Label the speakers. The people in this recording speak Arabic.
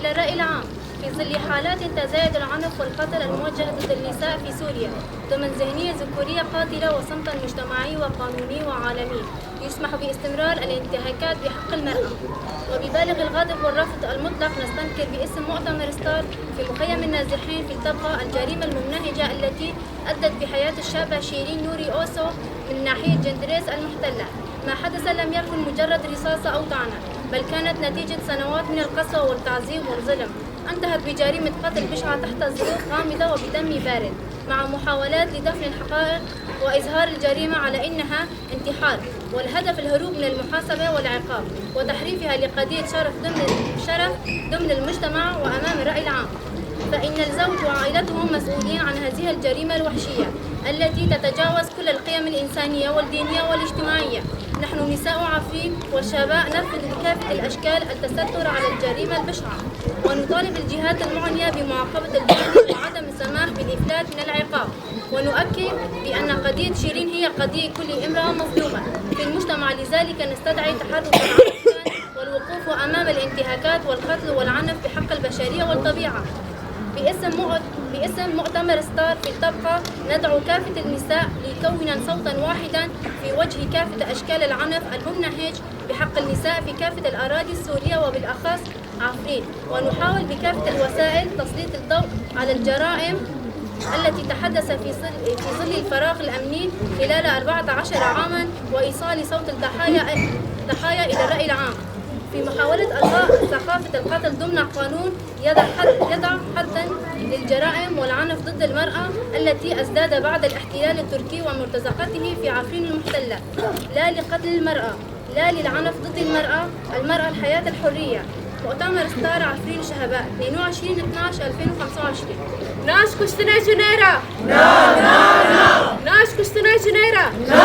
Speaker 1: إلى الرأي العام في ظل حالات تزايد العنف والقتل الموجه ضد النساء في سوريا ضمن ذهنية ذكورية قاتلة وصمتا مجتمعي وقانوني وعالمي يسمح باستمرار الانتهاكات بحق المرأة. وببالغ الغضب والرفض المطلق نستنكر باسم مؤتمر ستار في مخيم النازحين في الطبقة الجريمة الممنهجة التي أدت بحياة الشابة شيرين نوري أوسو من ناحية جندريس المحتلة. ما حدث لم يكن مجرد رصاصة أو طعنة، بل كانت نتيجة سنوات من القسوة والتعذيب والظلم انتهت بجريمة قتل بشعة تحت ظروف غامضة وبدم بارد، مع محاولات لدفن الحقائق وإظهار الجريمة على إنها انتحار، والهدف الهروب من المحاسبة والعقاب وتحريفها لقضية شرف ضمن المجتمع وأمام الرأي العام. فإن الزوج وعائلته مسؤولين عن هذه الجريمة الوحشية التي تتجاوز كل القيم الإنسانية والدينية والاجتماعية. نحن نساء عفرين والشباب نرفض بكافة الأشكال التستر على الجريمة البشعة، ونطالب الجهات المعنية بمعاقبة الجريمة وعدم السماح بالإفلات من العقاب، ونؤكد بأن قضية شيرين هي قضية كل امرأة مظلومة في المجتمع. لذلك نستدعي تحركا عاجلا والوقوف أمام الانتهاكات والقتل والعنف بحق البشرية والطبيعة. باسم مؤتمر ستار في الطبقة ندعو كافة النساء ليكونا صوتا واحدا في وجه كافة أشكال العنف الممنهج بحق النساء في كافة الأراضي السورية وبالأخص عفرين، ونحاول بكافة الوسائل تسليط الضوء على الجرائم التي تحدث في ظل الفراغ الأمني خلال 14 عاما وإيصال صوت الضحايا إلى الرأي العام في محاولة إلغاء ثقافة القتل ضمن قانون يضع حدا للجرائم والعنف ضد المرأة التي ازداد بعد الاحتلال التركي ومرتزقته في عفرين المحتلة. لا لقتل المرأة، لا للعنف ضد المرأة الحياة الحرية. مؤتمر ستار عفرين شهباء 22/12/2025.
Speaker 2: Naš Koštenaj Junera!
Speaker 3: No, no, no!
Speaker 2: Naš Koštenaj Junera!
Speaker 3: No!